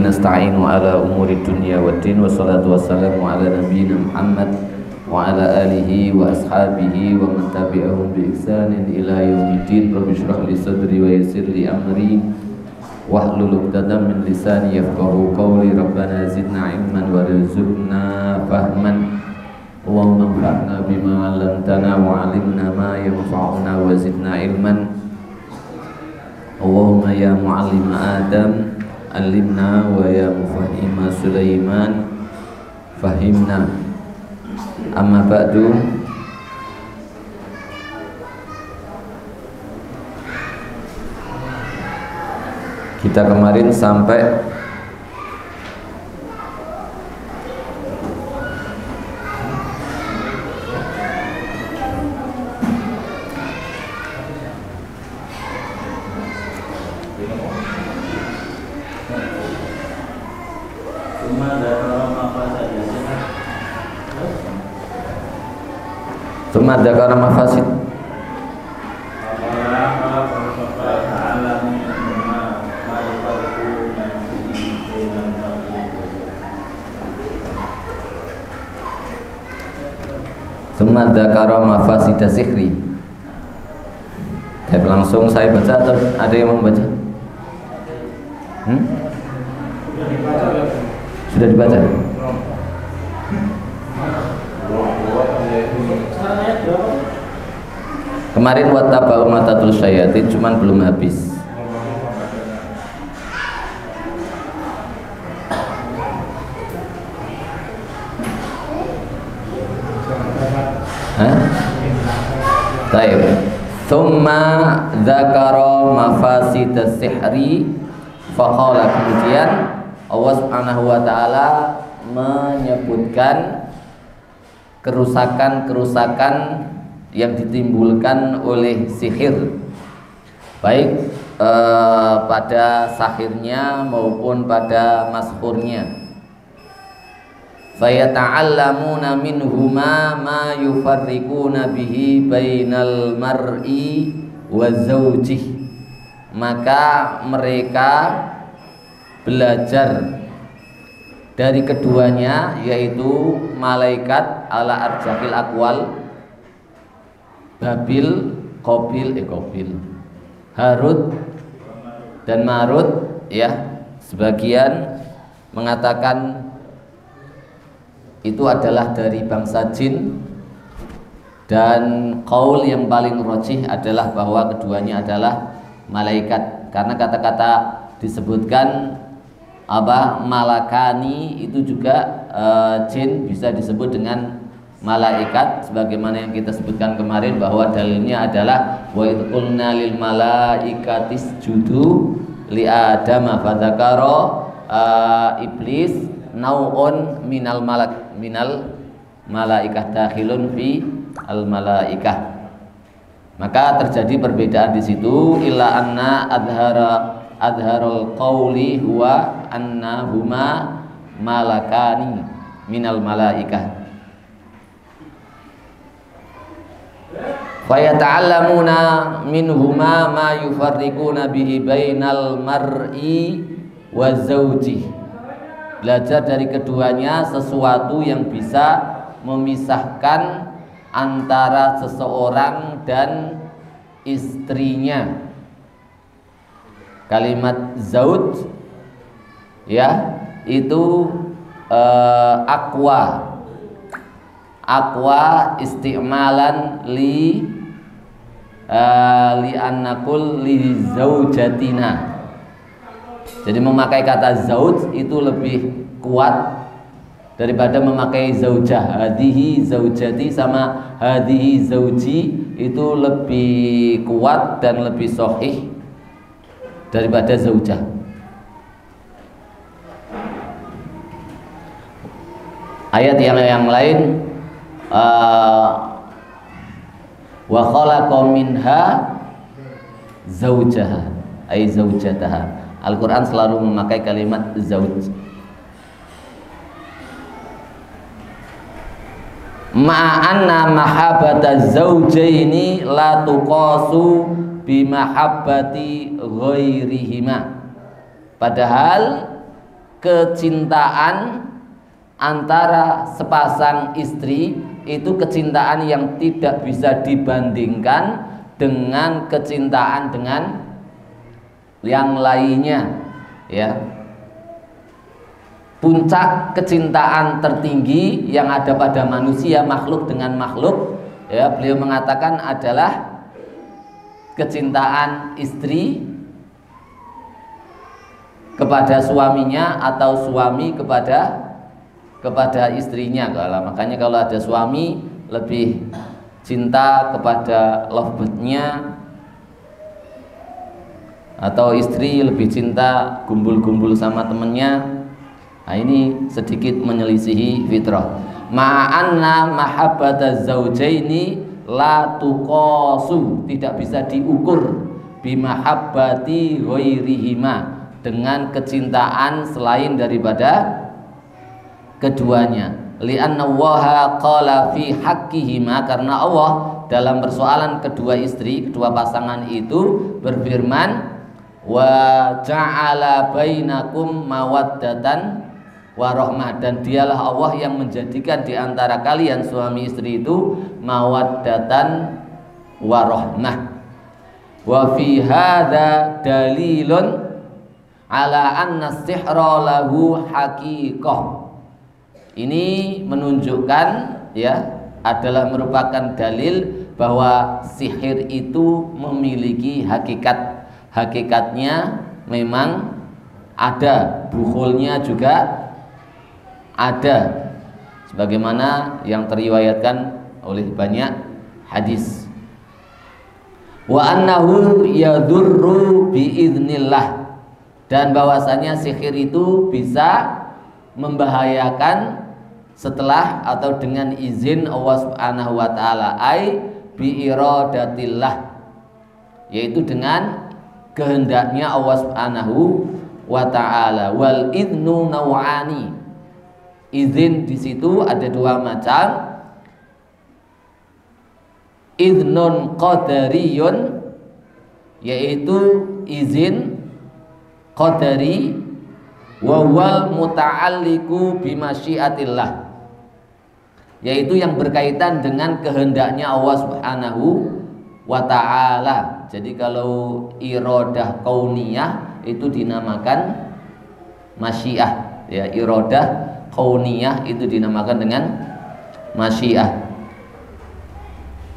bihi nasta'inu ala umuri dunya waddin. Wassalatu wassalamu ala nabiyyina Muhammad wa ala alihi wa ashabihi wa man tabi'ahum bi ihsanin ila yaumiddin. Rabbi shrah li sadri wa yassir li amri wahlul 'uqdatam min lisani yafqahu qawli. Rabbana zidna ilman warzuqna fahman. Allahumma anfa'na bima 'allamtana wa 'allimna ma yanfa'una wa zidna ilman. Allahumma ya mu'allima Adam allimna wa ya mufahhima Sulaiman fahimna. Amma ba'du. Kita kemarin sampai dzakara mafasid. Tsumma dzakara mafasid sihri. Langsung saya baca atau ada yang mau baca? Sudah dibaca? Kemarin wattaba'u matatul syayatin cuman belum habis. Baik. Tsumma dzakara mafasid as-sihri faqala, kemudian Allah Subhanahu wa taala menyebutkan kerusakan-kerusakan yang ditimbulkan oleh sihir, baik pada sahirnya maupun pada mashurnya. Fayata'allamuna minhuma ma yufarriquna bihi bainal mar'i wa zawjih, maka mereka belajar dari keduanya, yaitu malaikat ala arjahil aqwal, Babil, Qabil, Harut dan Marut, ya. Sebagian mengatakan itu adalah dari bangsa jin, dan qaul yang paling rajih adalah bahwa keduanya adalah malaikat, karena kata-kata disebutkan malakani itu juga jin bisa disebut dengan malaikat, sebagaimana yang kita sebutkan kemarin bahwa dalilnya adalah wa idh qulna lil malaikati isjudu li adama fadzakara iblis nau'un minal malaikah dakhilun fi al malaikah. Maka terjadi perbedaan di situ, illa anna adharul qawli huwa anna huma malakani minal malaikah. Fayata'allamuna minhuma ma yufarriquna bihi bainal mar'i wa zawjih. Belajar dari keduanya sesuatu yang bisa memisahkan antara seseorang dan istrinya. Kalimat zauj, ya, itu aqwa isti'malan li annakul li zaujatina. Jadi memakai kata zauj itu lebih kuat daripada memakai zaujah. Hadihi zaujati sama hadihi zauji itu lebih kuat dan lebih sahih daripada zaujah. Ayat yang lain, wa khalaqa minha zaujaha ay zaujataha. Al-Quran selalu memakai kalimat zauj. Ma'anna mahabbata zaujaini la tuqasu bimahabbati ghairihima. Padahal kecintaan antara sepasang istri itu kecintaan yang tidak bisa dibandingkan dengan kecintaan dengan yang lainnya, ya. Puncak kecintaan tertinggi yang ada pada manusia, makhluk dengan makhluk, ya, beliau mengatakan adalah kecintaan istri kepada suaminya atau suami kepada istrinya. Makanya kalau ada suami lebih cinta kepada lovebird-nya, atau istri lebih cinta gumbul-gumbul sama temennya, nah ini sedikit menyelisihi fitrah. Ma'anna mahabbata zaujaini la tuqasu, tidak bisa diukur bimahabbati ghairihima, dengan kecintaan selain daripada keduanya. Li'anna Allaha qala fi haqqihima, karena Allah dalam persoalan kedua istri, kedua pasangan itu berfirman, wa ja'ala bainakum mawaddatan wa rahmah, dan dialah Allah yang menjadikan di antara kalian suami istri itu mawaddatan wa rahmah. Wa fi hadza dalilun ala anna sihra lahu haqiqah. Ini menunjukkan, ya, adalah merupakan dalil bahwa sihir itu memiliki hakikat. Hakikatnya memang ada, bukhulnya juga ada, sebagaimana yang teriwayatkan oleh banyak hadis. Wa annahu yadurru biiznillah, dan bahwasanya sihir itu bisa membahayakan setelah atau dengan izin Allah Subhanahu wa taala, ai bi iradatillah, yaitu dengan kehendaknya Allah Subhanahu wa taala. Wal idnu naw'ani, izin di situ ada dua macam. Idnun qadariyun, yaitu izin qadari, wa wal muta'alliqu bimasyiatillah, yaitu yang berkaitan dengan kehendaknya Allah Subhanahu wa ta'ala. Jadi kalau iradah kauniyah itu dinamakan masyiah, ya, iradah kauniyah itu dinamakan dengan masyiah.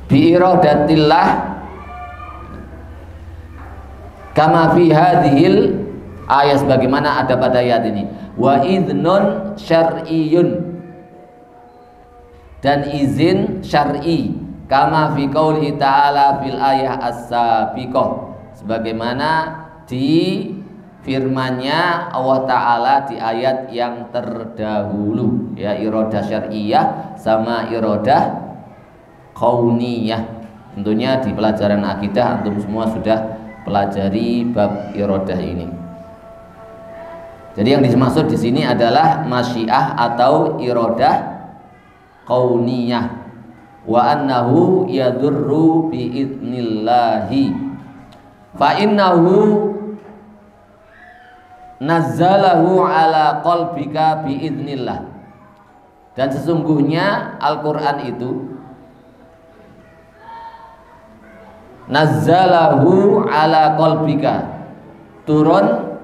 Bi iradatillah kama fi hadhil ayat, sebagaimana ada pada ayat ini. Wa idnun syar'iyyun, dan izin syar'i, kama fi qaulihi ta'ala fil ayah as-sabiqah, sebagaimana di firman-Nya Allah taala di ayat yang terdahulu, ya, iradah syar'iyyah sama iradah kauniyah. Tentunya di pelajaran akidah antum semua sudah pelajari bab iradah ini. Jadi yang dimaksud di sini adalah masyiah atau iradah kauniyah. Wa annahu yadurru biidnillahi fa innahu nazzalahu ala qalbika biidnillah, dan sesungguhnya Al-Quran itu nazzalahu ala qalbika, turun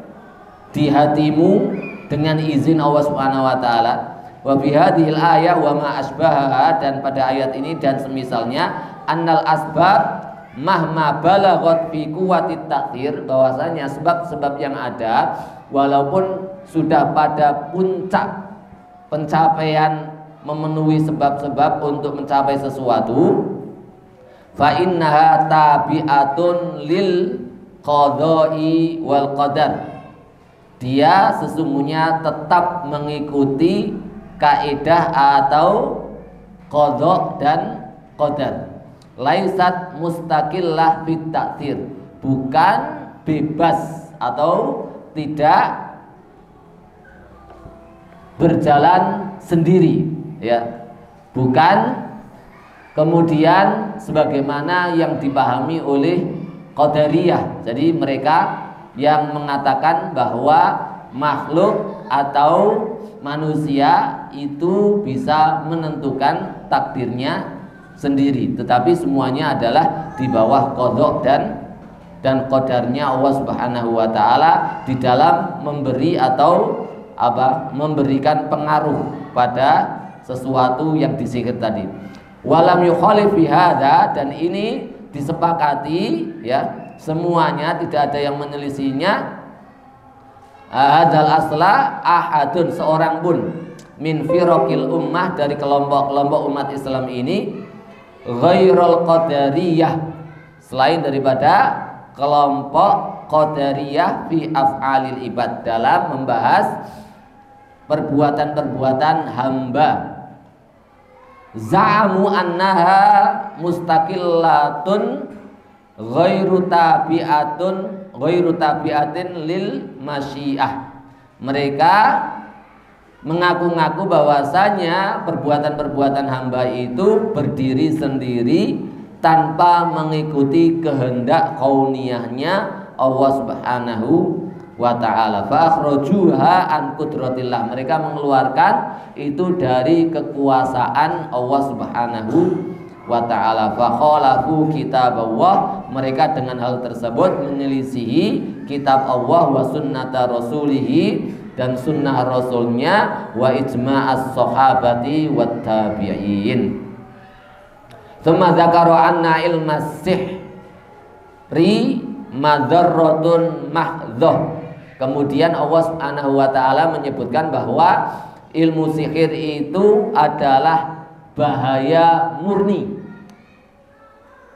di hatimu dengan izin Allah Subhanahu wa taala. Wa fi hadhil ayah wa ma asbahaha, dan pada ayat ini dan semisalnya, annal asbab mahma balaghat fi quwwatit ta'thir, bahwasanya sebab-sebab yang ada walaupun sudah pada puncak pencapaian memenuhi sebab-sebab untuk mencapai sesuatu, fa innaha tabi'atun lil qada'i wal qadar, dia sesungguhnya tetap mengikuti kaidah atau qadha dan qadar. Laisat mustaqillah fit ta'thir, bukan bebas atau tidak berjalan sendiri, ya, bukan kemudian sebagaimana yang dipahami oleh Qadariyah. Jadi mereka yang mengatakan bahwa makhluk atau manusia itu bisa menentukan takdirnya sendiri, tetapi semuanya adalah di bawah qadha dan qadarnya Allah Subhanahu wa taala di dalam memberi atau memberikan pengaruh pada sesuatu yang disihir tadi. Walam yukhalif fi hadza, dan ini disepakati ya, semuanya tidak ada yang menyelisihinya. Hadzal asla ahadun, seorang pun min firaqil ummah, dari kelompok-kelompok umat Islam ini, ghairul qadariyah, selain daripada kelompok qadariyah fi af'alil ibad, dalam membahas perbuatan-perbuatan hamba. Za'amu annaha mustaqillatun ghairu tabi'atin lil masyiah. Mereka mengaku-ngaku bahwasanya perbuatan-perbuatan hamba itu berdiri sendiri tanpa mengikuti kehendak kauniyahnya Allah Subhanahu wa ta'ala. Fa akhrajuha an qudratillah, mereka mengeluarkan itu dari kekuasaan Allah Subhanahu wa ta'ala. Fa khalafu kitab Allah, mereka dengan hal tersebut menyelisihi kitab Allah wa sunnata rasulihi, dan sunnah rasulnya, wa ijma'as sahabati wat tabi'in. Tsumma dzakara anna ilmas sihri madarratun mahdhah. Kemudian Allah Subhanahu wa taala menyebutkan bahwa ilmu sihir itu adalah bahaya murni.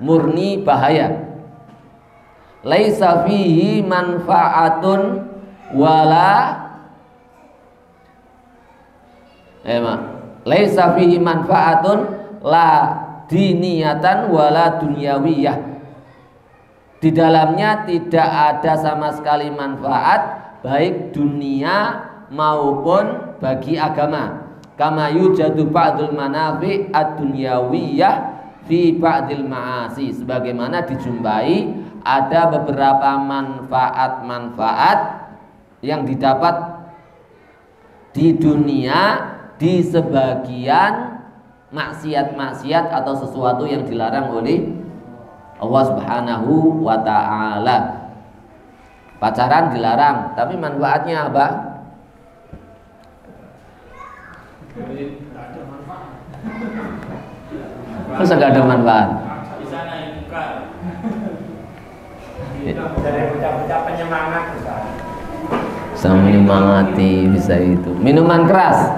Murni bahaya. Laisa fihi manfaatun wala laisa fihi manfaatun la diniyatan wala dunyawiyah. Di dalamnya tidak ada sama sekali manfaat baik dunia maupun bagi agama. Kama yujadu ba'dul manafi ad-dunyawiyah fi ba'dil ma'asi, sebagaimana dijumpai ada beberapa manfaat-manfaat yang didapat di dunia di sebagian maksiat-maksiat atau sesuatu yang dilarang oleh Allah Subhanahu wa ta'ala. Pacaran dilarang, tapi manfaatnya apa? Masa gak ada manfaat? Bisa naik bukan. Dari bocah-bocah penyemangat, Bisa menyemangati, bisa itu. Minuman keras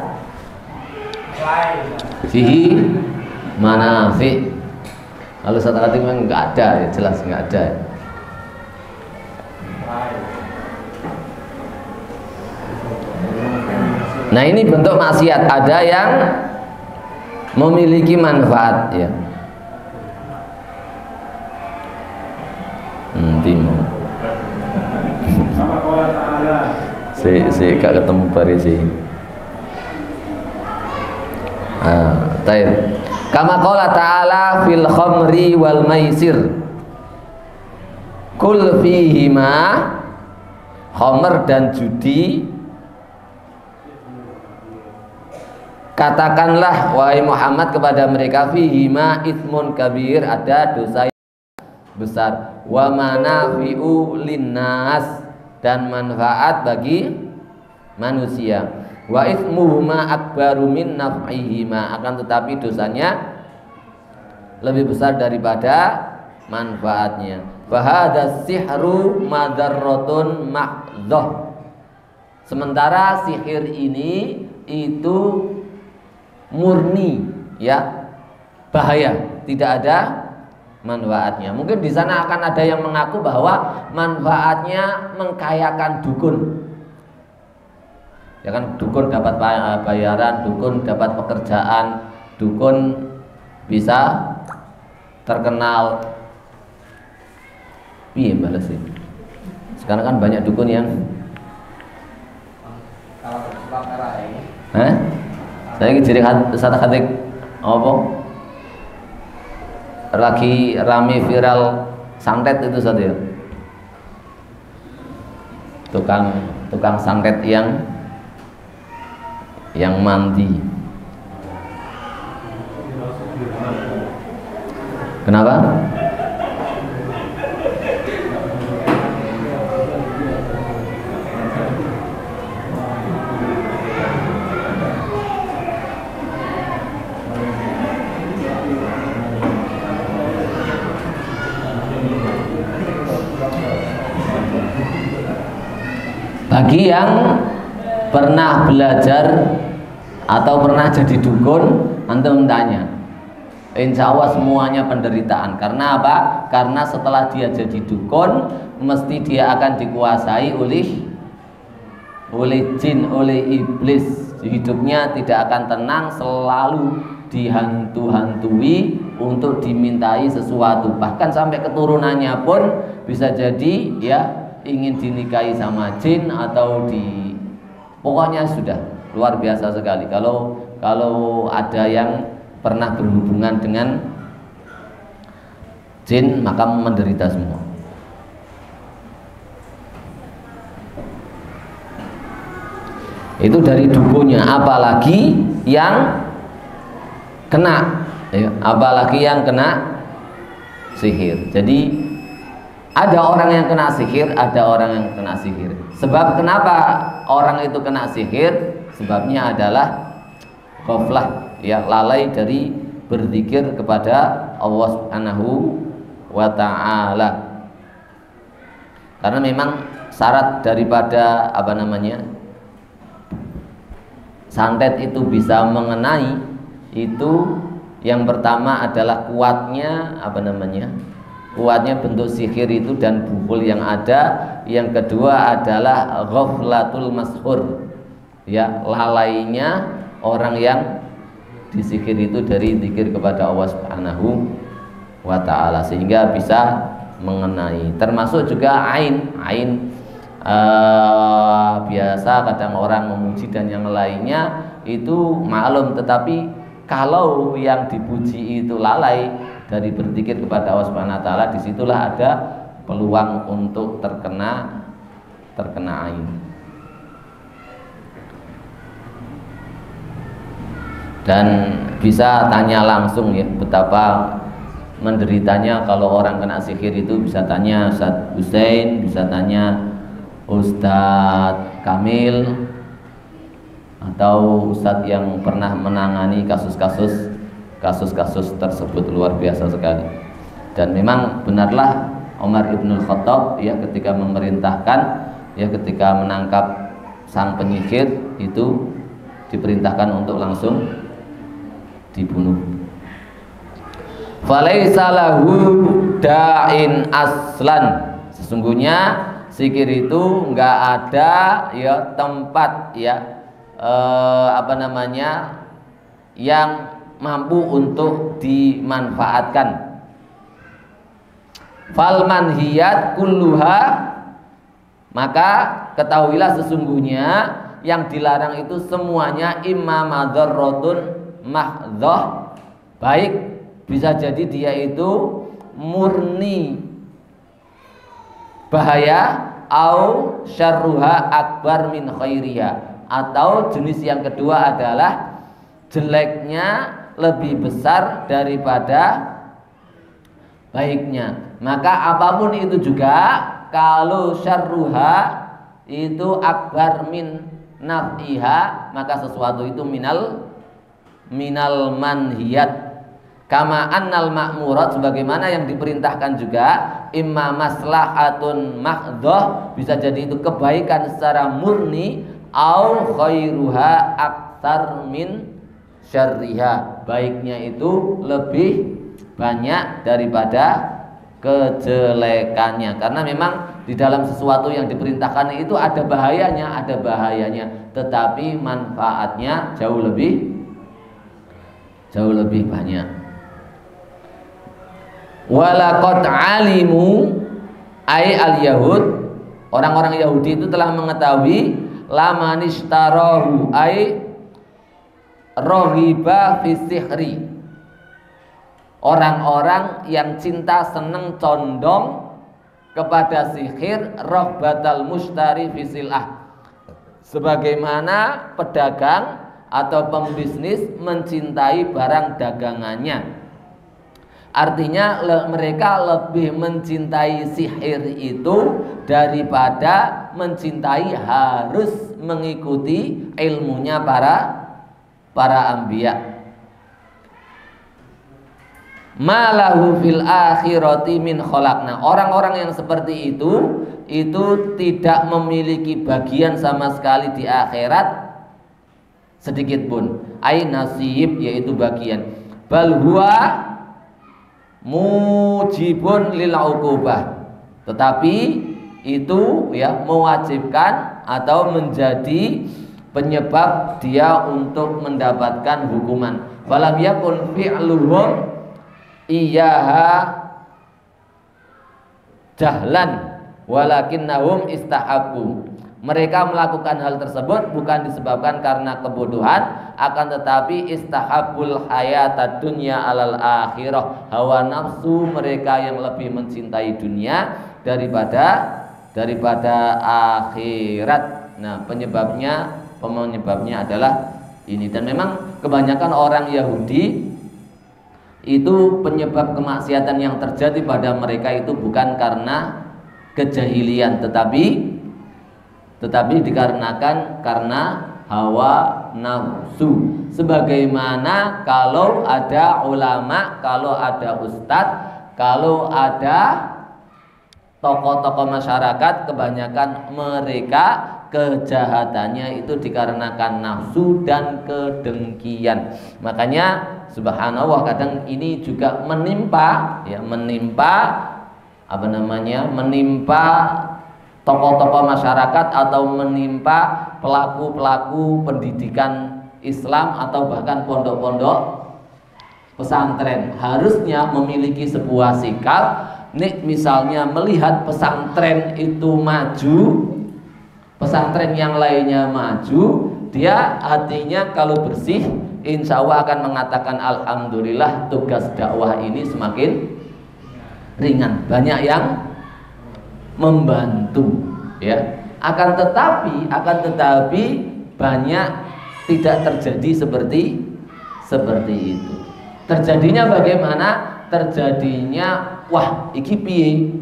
fihi manafi. Kalau satu kata memang nggak ada, ya jelas nggak ada. Nah ini bentuk maksiat, ada yang memiliki manfaat ya. Timo. Si gak ketemu barisi. Taib. Kama qala ta'ala fil khamri wal maisir, kul fihima, khamr dan judi, katakanlah wahai Muhammad kepada mereka, fihima itsmun kabir, ada dosa yang besar, wa manafi'u linnas, dan manfaat bagi manusia, wa itsmuhuma akbaru min naf'ihima, akan tetapi dosanya lebih besar daripada manfaatnya. Fahadha sihru madarratun mahdhah, sementara sihir ini itu murni ya, bahaya, tidak ada manfaatnya. Mungkin di sana akan ada yang mengaku bahwa manfaatnya mengkayakan dukun. Ya kan, dukun dapat bayaran, dukun dapat pekerjaan, dukun bisa terkenal. Iya balas sih. Sekarang kan banyak dukun yang saya jadi satu kali apa? Lagi rame viral santet itu satu ya. Tukang santet yang yang mandi. Kenapa? Bagi yang pernah belajar atau pernah jadi dukun, antum tanya, insya Allah semuanya penderitaan. Karena apa? Karena setelah dia jadi dukun, mesti dia akan dikuasai oleh jin, oleh iblis. Hidupnya tidak akan tenang, selalu dihantu-hantui untuk dimintai sesuatu. Bahkan sampai keturunannya pun bisa jadi ya ingin dinikahi sama jin atau pokoknya sudah luar biasa sekali. Kalau ada yang pernah berhubungan dengan jin, maka menderita semua. Itu dari dukunnya, apalagi yang kena, apalagi yang kena sihir. Jadi ada orang yang kena sihir, ada orang yang kena sihir. Sebab kenapa orang itu kena sihir? Sebabnya adalah ghaflah, ya, lalai dari berzikir kepada Allah Subhanahu wa ta'ala. Karena memang syarat daripada santet itu bisa mengenai itu, yang pertama adalah kuatnya kuatnya bentuk sihir itu dan buhul yang ada. Yang kedua adalah ghaflatul mashur, ya, lalainya orang yang disihir itu dari zikir kepada Allah Subhanahu wa ta'ala, sehingga bisa mengenai. Termasuk juga ain biasa kadang orang memuji dan yang lainnya itu maklum, tetapi kalau yang dipuji itu lalai dari berzikir kepada Allah Subhanahu wa ta'ala, disitulah ada peluang untuk terkena ain. Dan bisa tanya langsung, ya, betapa menderitanya kalau orang kena sihir itu. Bisa tanya Ustadz Husain, bisa tanya Ustadz Kamil, atau Ustadz yang pernah menangani kasus-kasus tersebut. Luar biasa sekali. Dan memang benarlah Umar ibn Khattab, ya, ketika memerintahkan, ya, ketika menangkap sang penyihir itu diperintahkan untuk langsung dibunuh. Falaisa lahu da'in aslan. Sesungguhnya sihir itu enggak ada, ya, tempat, ya, yang mampu untuk dimanfaatkan. Fal manhiyat kulluha, maka ketahuilah sesungguhnya yang dilarang itu semuanya imma madharratun mahdhah, baik bisa jadi dia itu murni bahaya, au syarruha akbar min khairiha, atau jenis yang kedua adalah jeleknya lebih besar daripada baiknya. Maka apapun itu juga, kalau syarruha itu akbar min naf'iha, maka sesuatu itu minal manhiyat. Kama annal ma'murat, sebagaimana yang diperintahkan juga, imma maslahatun mahdhah, bisa jadi itu kebaikan secara murni, au khairuha aktsar min syarriha, baiknya itu lebih banyak daripada kejelekannya. Karena memang di dalam sesuatu yang diperintahkan itu ada bahayanya, tetapi manfaatnya jauh lebih banyak. Walaqad alimu, ai al-yahud, orang-orang Yahudi itu telah mengetahui, lamanishtarahu, ai rohiba fi sihri, orang-orang yang cinta, seneng, condong kepada sihir, rohbatal mushtari fi silah, sebagaimana pedagang atau pembisnis mencintai barang dagangannya. Artinya mereka lebih mencintai sihir itu daripada mencintai harus mengikuti ilmunya para anbiya. Malahu fil akhirati min kholaq. Nah, orang-orang yang seperti itu tidak memiliki bagian sama sekali di akhirat sedikit pun. Ai nasib, yaitu bagian. Bal huwa mujibun lil uqubah, tetapi itu ya mewajibkan atau menjadi penyebab dia untuk mendapatkan hukuman. Falam yakun fi'luhum iyyaha jahlan walakinnahum istahabbu. Mereka melakukan hal tersebut bukan disebabkan karena kebodohan, akan tetapi istahabul hayatad dunya alal akhirah. Hawa nafsu mereka yang lebih mencintai dunia daripada akhirat. Nah, penyebabnya adalah ini. Dan memang kebanyakan orang Yahudi itu penyebab kemaksiatan yang terjadi pada mereka itu bukan karena kejahilian, tetapi dikarenakan karena hawa nafsu. Sebagaimana kalau ada ulama, kalau ada ustadz, kalau ada tokoh-tokoh masyarakat, kebanyakan mereka kejahatannya itu dikarenakan nafsu dan kedengkian. Makanya subhanallah, kadang ini juga menimpa tokoh-tokoh masyarakat atau menimpa pelaku-pelaku pendidikan Islam atau bahkan pondok-pondok pesantren. Harusnya memiliki sebuah sikap, nih misalnya melihat pesantren itu maju, pesantren yang lainnya maju, dia hatinya kalau bersih, insya Allah akan mengatakan alhamdulillah, tugas dakwah ini semakin ringan, banyak yang membantu, ya. Akan tetapi banyak tidak terjadi seperti itu. Terjadinya bagaimana? Terjadinya wah iki piye?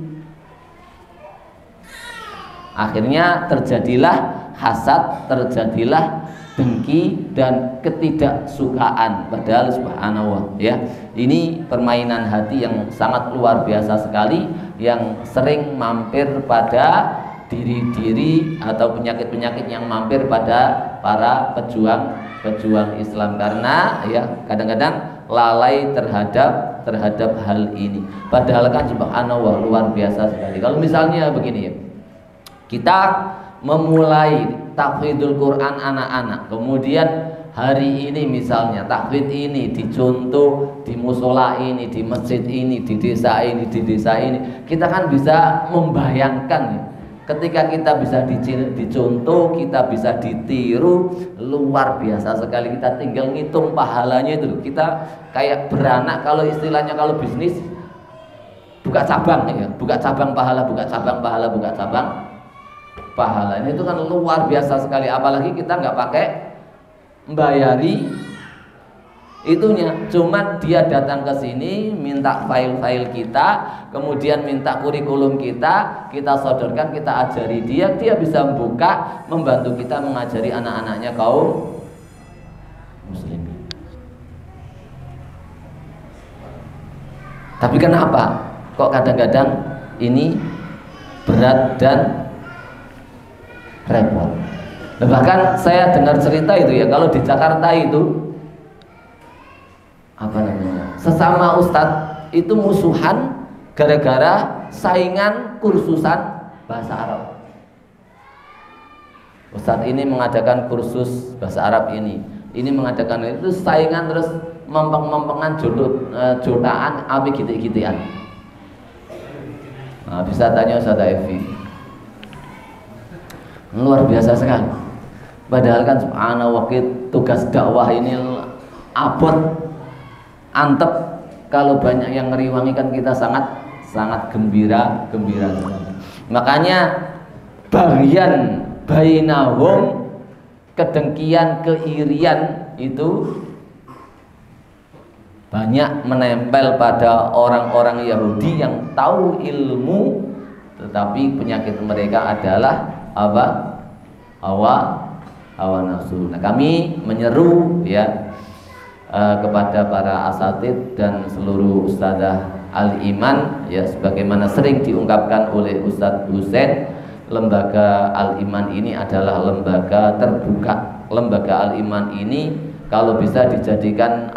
Akhirnya terjadilah hasad, terjadilah dengki dan ketidaksukaan. Padahal subhanallah, ya, ini permainan hati yang sangat luar biasa sekali, yang sering mampir pada diri-diri atau penyakit-penyakit yang mampir pada para pejuang Islam, karena ya kadang-kadang lalai terhadap hal ini. Padahal kan subhanallah luar biasa sekali. Kalau misalnya begini ya, kita memulai tahfidzul Quran anak-anak, kemudian hari ini misalnya tahfidz ini dicontoh di musola ini, di masjid ini, di desa ini, kita kan bisa membayangkan ketika kita bisa dicontoh, kita bisa ditiru, luar biasa sekali. Kita tinggal ngitung pahalanya itu, kita kayak beranak, kalau istilahnya kalau bisnis buka cabang ya, buka cabang pahala, buka cabang pahala, buka cabang pahalanya itu kan luar biasa sekali. Apalagi kita nggak pakai membayari itunya, cuma dia datang ke sini minta file-file kita, kemudian minta kurikulum kita sodorkan, kita ajari dia bisa membuka, membantu kita mengajari anak-anaknya kaum muslimin. Tapi kenapa kok kadang-kadang ini berat dan repot? Bahkan saya dengar cerita itu ya, kalau di Jakarta itu apa namanya, sesama ustadz itu musuhan gara-gara saingan kursusan bahasa Arab. Ustadz ini mengadakan kursus bahasa Arab ini mengadakan itu, saingan terus mempeng-mempengan jodohan api gitu-gituan. Nah, bisa tanya Ustadz Evi, luar biasa sekali. Padahal kan subhanallah tugas dakwah ini abot, antep, kalau banyak yang ngeriwangi kan kita sangat gembira sekali. Makanya bagian bainahum kedengkian, keirian itu banyak menempel pada orang-orang Yahudi yang tahu ilmu, tetapi penyakit mereka adalah apa? Hawa nafsu. Nah, kami menyeru ya kepada para asatid dan seluruh ustadzah Al-Iman ya, sebagaimana sering diungkapkan oleh Ustadz Husain, lembaga Al-Iman ini adalah lembaga terbuka. Lembaga Al-Iman ini kalau bisa dijadikan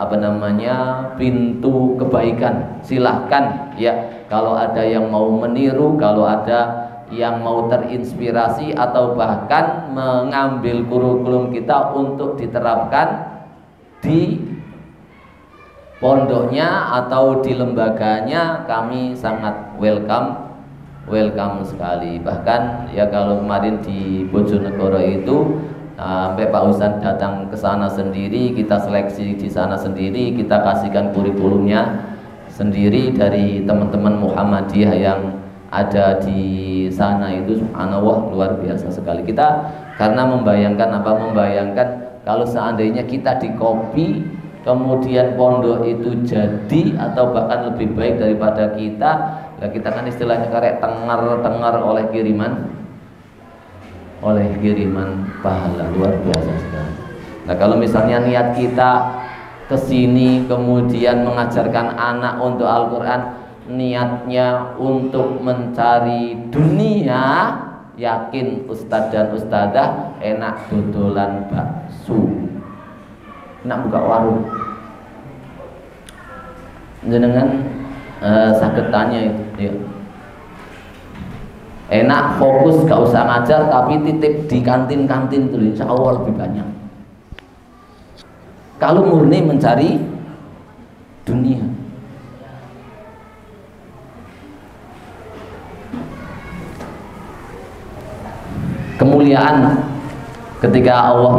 pintu kebaikan, silahkan ya. Kalau ada yang mau meniru, kalau ada yang mau terinspirasi atau bahkan mengambil kurikulum kita untuk diterapkan di pondoknya atau di lembaganya, kami sangat welcome sekali. Bahkan ya kalau kemarin di Bojonegoro itu sampai Pak Ustadz datang ke sana sendiri, kita seleksi di sana sendiri, kita kasihkan kurikulumnya sendiri dari teman-teman Muhammadiyah yang ada di sana. Itu subhanallah luar biasa sekali. Kita karena membayangkan kalau seandainya kita di copy kemudian pondok itu jadi atau bahkan lebih baik daripada kita, lah kita kan istilahnya karek tengar oleh kiriman pahala, luar biasa sekali. Nah, kalau misalnya niat kita kesini kemudian mengajarkan anak untuk Al-Quran, niatnya untuk mencari dunia, yakin ustadz dan ustadzah enak dodolan bakso, enak buka warung, jenengan saged tanya itu ya. Enak fokus gak usah ngajar tapi titip di kantin-kantin itu insya Allah lebih banyak. Kalau murni mencari dunia, kemuliaan ketika Allah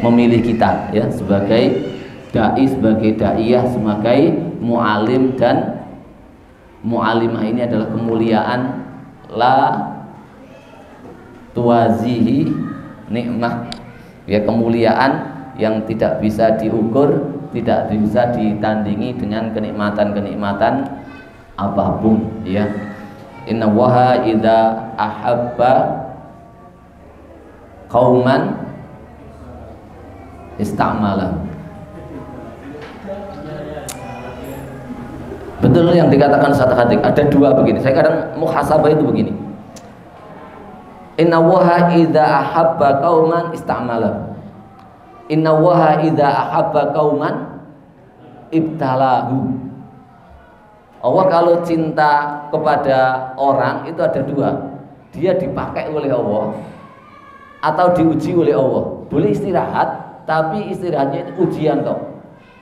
memilih kita ya sebagai dai, sebagai daiyah, sebagai mu'alim dan mu'alimah. Ini adalah kemuliaan la tuwazihi nikmah ya, kemuliaan yang tidak bisa diukur, tidak bisa ditandingi dengan kenikmatan-kenikmatan apapun ya. Inna waha idza ahabba qauman istamala. Betul yang dikatakan Ustaz Khatik, ada dua begini. Saya kadang muhasabah itu begini. Inna waha idza ahabba qauman istamala. Inna waha idza ahabba qauman ibtalahu. Allah kalau cinta kepada orang itu ada dua. Dia dipakai oleh Allah atau diuji oleh Allah. Boleh istirahat, tapi istirahatnya itu ujian toh.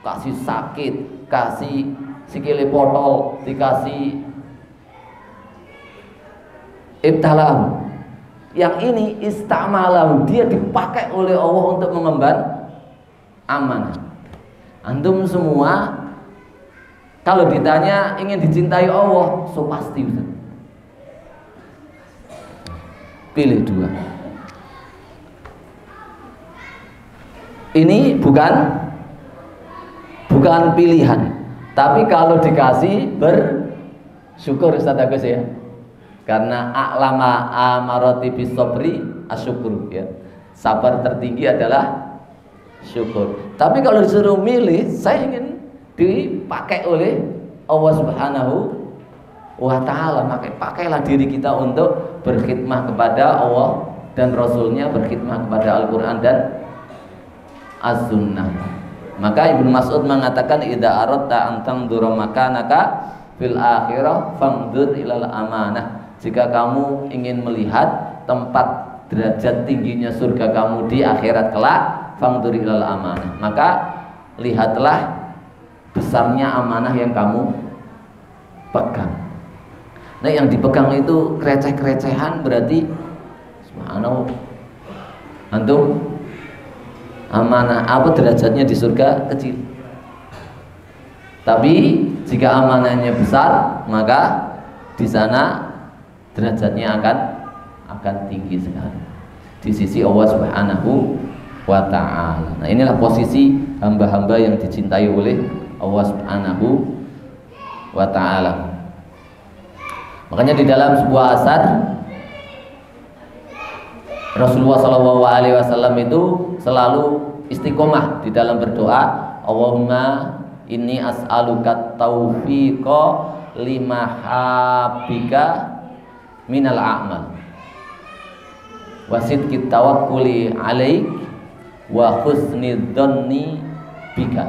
Kasih sakit, kasih sikile potol, dikasih ibtalahu. Yang ini istamalahu, dia dipakai oleh Allah untuk mengemban amanah. Antum semua kalau ditanya ingin dicintai Allah, so pasti Ustaz. Pilih dua. Ini bukan pilihan. Tapi kalau dikasih bersyukur Ustaz Agus ya. Karena a'lama amarati bisobri asyukur ya. Sabar tertinggi adalah syukur. Tapi kalau disuruh milih, saya ingin dipakai oleh Allah Subhanahu wa ta'ala. Pakailah diri kita untuk berkhidmah kepada Allah dan Rasulnya, berkhidmah kepada Al-Quran dan As-Sunnah. Maka Ibnu Mas'ud mengatakan idza aradta an tanzura makanaka fil akhirah fangdur ilal amanah. Jika kamu ingin melihat tempat derajat tingginya surga kamu di akhirat kelak, fangdur ilal amanah. Maka lihatlah besarnya amanah yang kamu pegang. Nah, yang dipegang itu kreceh-krecehan berarti subhanallah. Antum amanah apa derajatnya di surga kecil. Tapi jika amanahnya besar, maka di sana derajatnya akan tinggi sekali. di sisi Allah Subhanahu wa ta'ala. Nah, inilah posisi hamba-hamba yang dicintai oleh Allah Subhanahu wa ta'ala. Makanya di dalam sebuah asar Rasulullah SAW itu selalu istiqomah di dalam berdoa, Allahumma inni as'aluka taufiqa lima habika minal a'mal wa sidqit tawakkuli alaik wa husnid dhanni bika.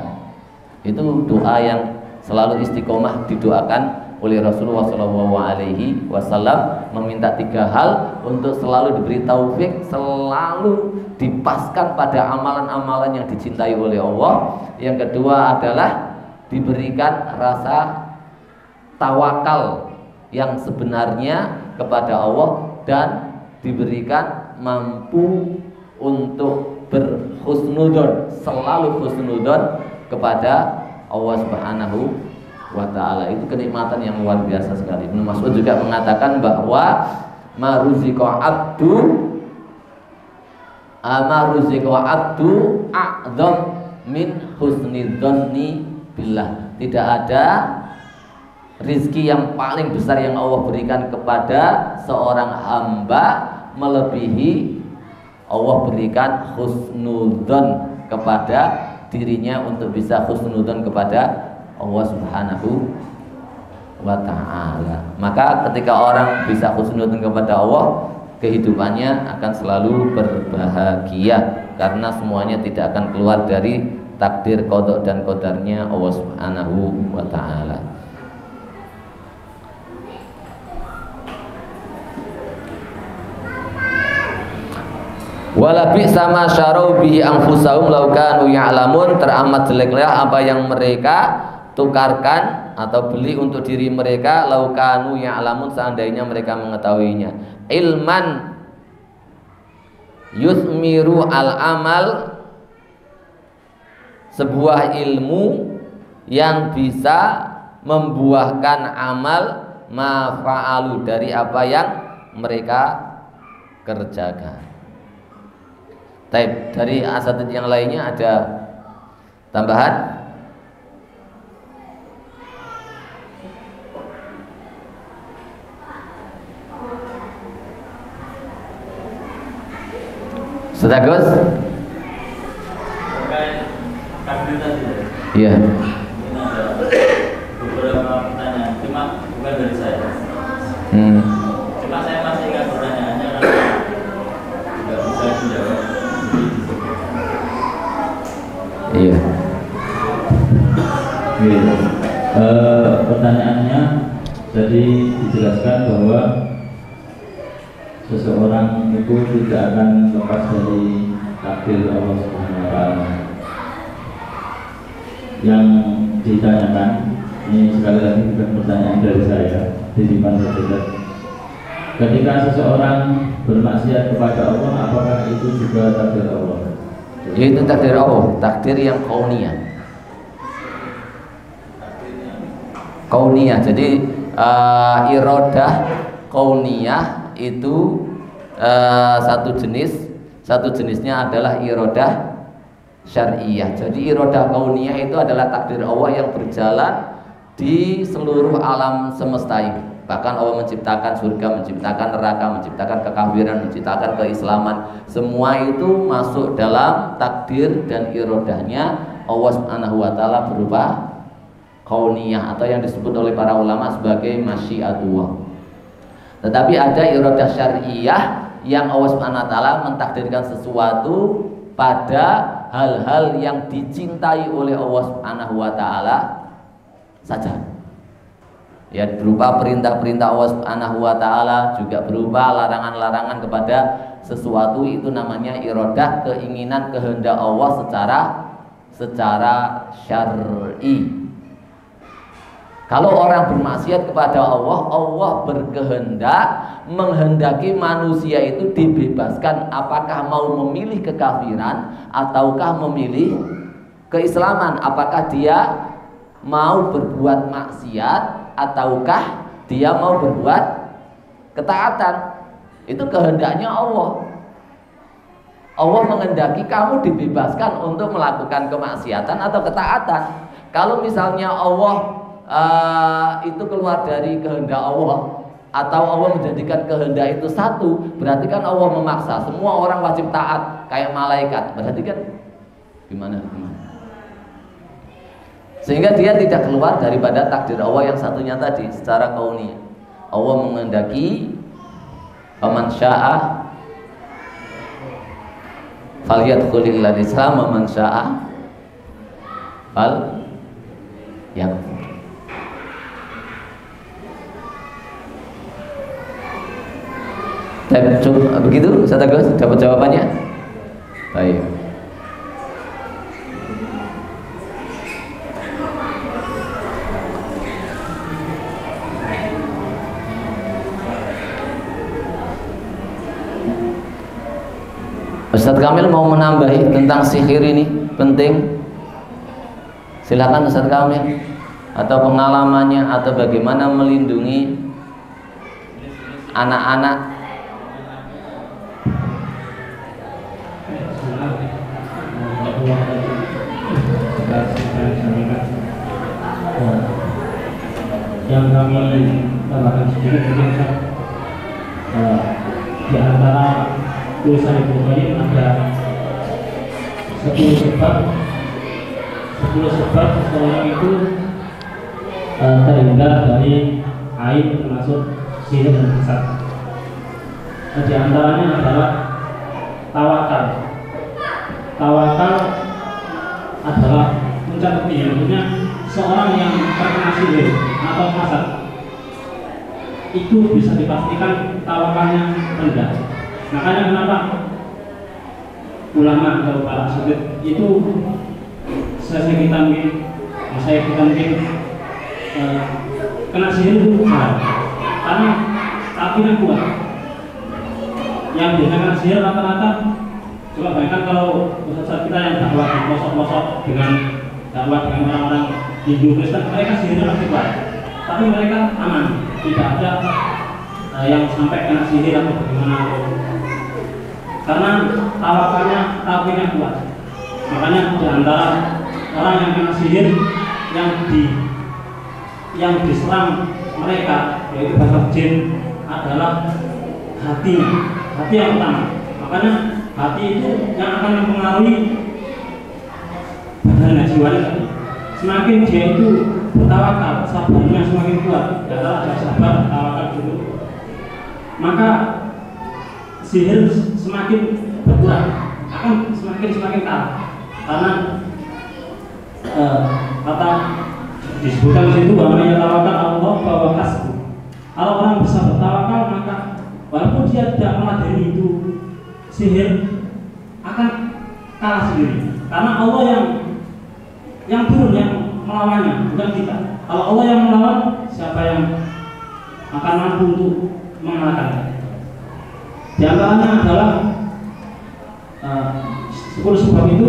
Itu doa yang selalu istiqomah didoakan oleh Rasulullah SAW, meminta 3 hal untuk selalu diberi taufik, selalu dipaskan pada amalan-amalan yang dicintai oleh Allah. Yang kedua adalah diberikan rasa tawakal yang sebenarnya kepada Allah dan diberikan mampu untuk berhusnudon, selalu husnudon kepada Allah Subhanahu wa ta'ala. Itu kenikmatan yang luar biasa sekali. Ibnu Mas'ud juga mengatakan bahwa maruziqa abdu a'dzam min husnidzanni billah. Tidak ada rizki yang paling besar yang Allah berikan kepada seorang hamba melebihi Allah berikan husnudzon kepada dirinya untuk bisa husnudzon kepada Allah Subhanahu wa ta'ala. Maka ketika orang bisa husnudzon kepada Allah, kehidupannya akan selalu berbahagia karena semuanya tidak akan keluar dari takdir qada dan qadarnya Allah Subhanahu wa ta'ala. Wala bi'sa ma syarau bihi anfusahum law kanu ya'lamun. Teramat jeleklah apa yang mereka tukarkan atau beli untuk diri mereka, law kanu ya'lamun, seandainya mereka mengetahuinya. Ilman yusmiru al-amal, sebuah ilmu yang bisa membuahkan amal, ma fa'alu, dari apa yang mereka kerjakan. Taib, dari asatid yang lainnya ada tambahan? Sudah Gus? Takdir tadi ya? Iya. Ini ada beberapa pertanyaan, cuma bukan dari saya. Cuma saya masih ingat pertanyaannya karena nggak bisa dijawab. Iya. Pertanyaannya jadi dijelaskan bahwa seseorang itu tidak akan lepas dari takdir Allah Subhanahu wa ta'ala. Yang ditanyakan, ini sekali lagi bukan pertanyaan dari saya, titipan saja. Ketika seseorang bermaksiat kepada Allah, apakah itu juga takdir Allah? Ya, itu takdir Allah, takdir yang kauniyah. Kauniyah. Jadi iradah kauniyah itu satu jenisnya adalah iradah syar'iyah. Jadi iradah kauniyah itu adalah takdir Allah yang berjalan di seluruh alam semesta ini. Bahkan Allah menciptakan surga, menciptakan neraka, menciptakan kekafiran, menciptakan keislaman. Semua itu masuk dalam takdir dan iradahnya Allah Subhanahu wa ta'ala berupa kauniyah atau yang disebut oleh para ulama sebagai masyiatullah. Tetapi ada iradah syar'iyah yang Allah Subhanahu wa ta'ala mentakdirkan sesuatu pada hal-hal yang dicintai oleh Allah Subhanahu wa ta'ala saja. Ya, berupa perintah-perintah Allah Subhanahu wa ta'ala, juga berupa larangan-larangan kepada sesuatu. Itu namanya iradah, keinginan kehendak Allah secara syar'i. Kalau orang bermaksiat kepada Allah, Allah berkehendak menghendaki manusia itu dibebaskan apakah mau memilih kekafiran ataukah memilih keislaman, apakah dia mau berbuat maksiat ataukah dia mau berbuat ketaatan. Itu kehendaknya Allah. Allah mengendaki kamu dibebaskan untuk melakukan kemaksiatan atau ketaatan. Kalau misalnya Allah itu keluar dari kehendak Allah, atau Allah menjadikan kehendak itu satu, berarti kan Allah memaksa semua orang wajib taat kayak malaikat. Berarti kan gimana? Sehingga dia tidak keluar daripada takdir Allah yang satunya tadi secara kauniyah. Allah mengendaki faman syaa falyadkhulil Islam wa man syaa fal yakfur. Begitu Ustaz Agus dapat jawabannya? Baik. Ustadz Kamil mau menambahi tentang sihir ini penting. Silakan Ustadz Kamil, atau pengalamannya atau bagaimana melindungi anak-anak. Yang kami tambahkan sedikit mungkin di antara tulisan Ibu Qayyim ada 10 sebab seseorang itu terhindar dari aib termasuk sihir dan hasad. Di antaranya adalah tawakal. Tawakal adalah puncak maksudnya seorang yang terkena sihir atau hasad itu bisa dipastikan tawakalnya rendah. Makanya kenapa ulama atau para sudut itu selesai kita mungkin kena sihir itu karena takinya kuat. Yang biasa kena sihir rata-rata, coba bayangkan kalau ustaz kita yang dakwah di pelosok-pelosok dengan dakwah dengan orang-orang Hindu Kristen, mereka sihirnya masih kuat, tapi mereka aman, tidak ada yang sampai kena sihir atau bagaimana, karena tawakalnya kuat. Makanya di antara orang yang kena sihir yang diserang mereka yaitu bahasa jin adalah hatinya, hati yang utama. Makanya hati itu yang akan mempengaruhi badan jiwanya tadi. Semakin dia itu bertawakal, sabarnya semakin kuat. Adalah ada sabar, tawakal dulu, maka sihir semakin berkurang, akan semakin kalah. Karena kata disebutkan di situ bahwa ya tawakal Allah bahwa kasbu. Kalau orang bisa bertawakal, maka walaupun dia tidak meladeni itu sihir akan kalah sendiri. Karena Allah yang turun, yang melawannya, bukan kita. Kalau Allah yang melawan, siapa yang akan mampu untuk mengalahkannya? Di antaranya adalah 10 sebab itu,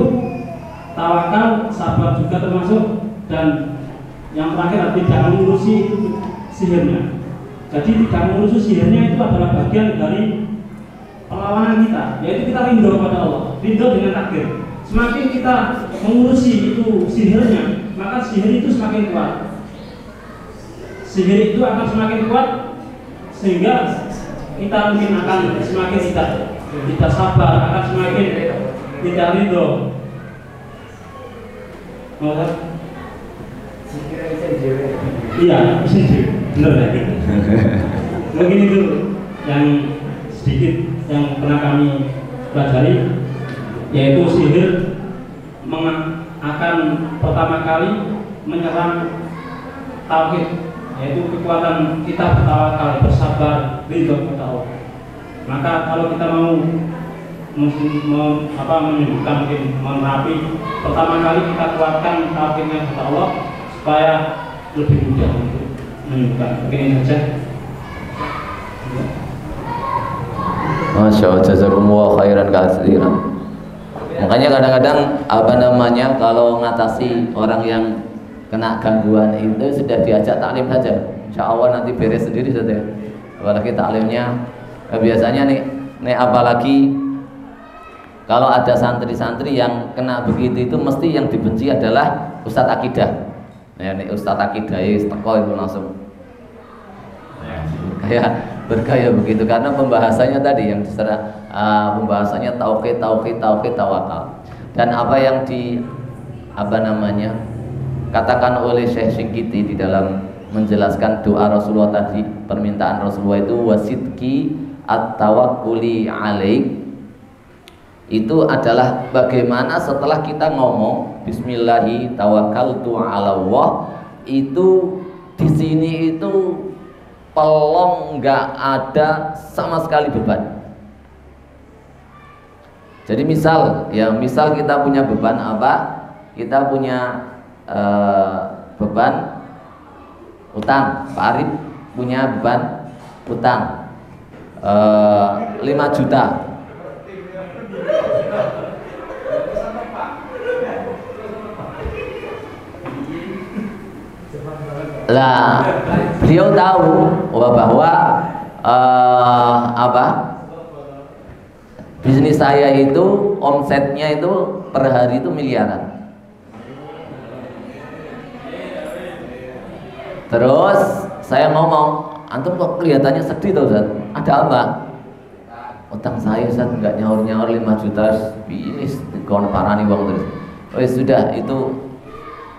tawakal, sabar juga termasuk, dan yang terakhir tidak mengurusi sihirnya. Jadi tidak mengurusi sihirnya itu adalah bagian dari perlawanan kita, yaitu kita rindu kepada Allah, rindu dengan takdir. Semakin kita mengurusi itu sihirnya, maka sihir itu semakin kuat. Sihir itu akan semakin kuat sehingga kita mungkin akan semakin tidak sabar, akan semakin tidak rindu. Iya, benar ya. Mungkin itu yang sedikit yang pernah kami pelajari, yaitu sihir akan pertama kali menyerang tauhid, yaitu kekuatan kita bertawakal, bersabar, ridho kepada Allah. Maka kalau kita mau menyembuhkan, mungkin menerapi, pertama kali kita kuatkan tauhidnya kepada Allah supaya lebih mudah untuk menyembuhkan. Begini saja. Masya Allah, jazakumullah khairan katsiran. Makanya kadang-kadang kalau ngatasi orang yang kena gangguan itu sudah diajak taklim saja, insya Allah nanti beres sendiri saja. Apalagi taklimnya biasanya nih apalagi Kalau ada santri-santri yang kena begitu itu mesti yang dibenci adalah Ustadz Akidah. Ya, nih Ustadz Akidah teko itu langsung kayak bergaya begitu karena pembahasannya tadi yang diserah pembahasannya tauhid tawakal. Dan apa yang katakan oleh Syekh Singkiti di dalam menjelaskan doa Rasulullah tadi, permintaan Rasulullah itu wasidki at-tawakkuli alaik, itu adalah bagaimana setelah kita ngomong bismillahi tawakkaltu 'ala Allah, itu di sini itu pelong, nggak ada sama sekali beban. Jadi misal kita punya beban apa? Kita punya beban utang. Pak Arif punya beban utang 5 juta. Lah, beliau tahu bahwa bisnis saya itu omsetnya itu per hari itu miliaran. Terus saya ngomong, antum kok kelihatannya sedih tau Ustaz? Ada apa? Utang saya Ustaz nggak nyaur-nyaur 5 juta, ini kawan parani bang terus. Oh ya sudah, itu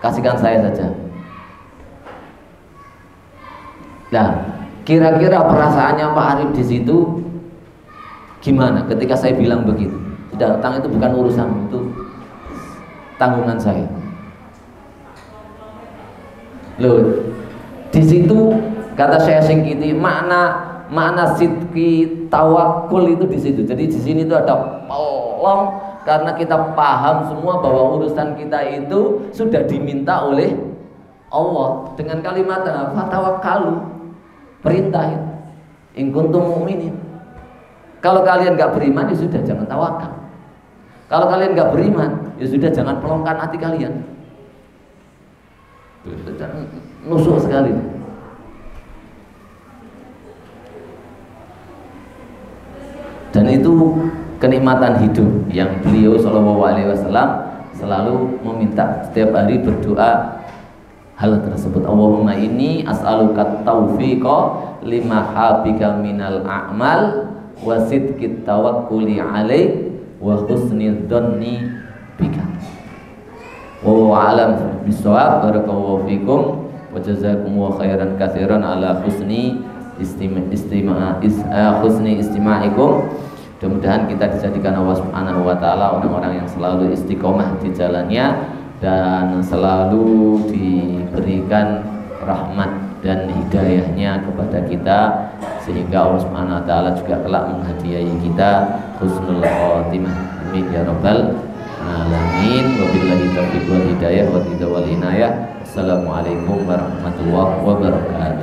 kasihkan saya saja. Nah, kira-kira perasaannya Pak Arif di situ gimana ketika saya bilang begitu? Sudah, utang itu bukan urusan, itu tanggungan saya. Loh, di situ kata saya Singkiti makna sidqi tawakul itu di situ. Jadi di sini itu ada pelong karena kita paham semua bahwa urusan kita itu sudah diminta oleh Allah dengan kalimat fatawakkalu, perintah itu in kuntum mu'minin. Kalau kalian nggak beriman ya sudah jangan tawakal. Kalau kalian nggak beriman ya sudah jangan pelongkan hati kalian. Nusuk sekali. Dan itu kenikmatan hidup yang beliau SAW selalu meminta setiap hari berdoa hal tersebut. Allahumma inni as'aluka taufiqa lima habika minal a'mal wa sidqit tawakkuli alaik wa husnil dhanni bika. Wa alam bisawab. Barakallahu fikum wa jazakumullahu khairan katsiran ala husni istima'ikum. Mudah-mudahan kita dijadikan Allah Subhanahu wa taala orang-orang yang selalu istiqomah di jalannya dan selalu diberikan rahmat dan hidayahnya kepada kita, sehingga Allah Subhanahu wa taala juga kelak menghadiahi kita husnul khotimah. Amin ya rabbal alamin. Wabillahi taufiq wal hidayah wa ridha wal inayah. Assalamualaikum warahmatullahi wabarakatuh.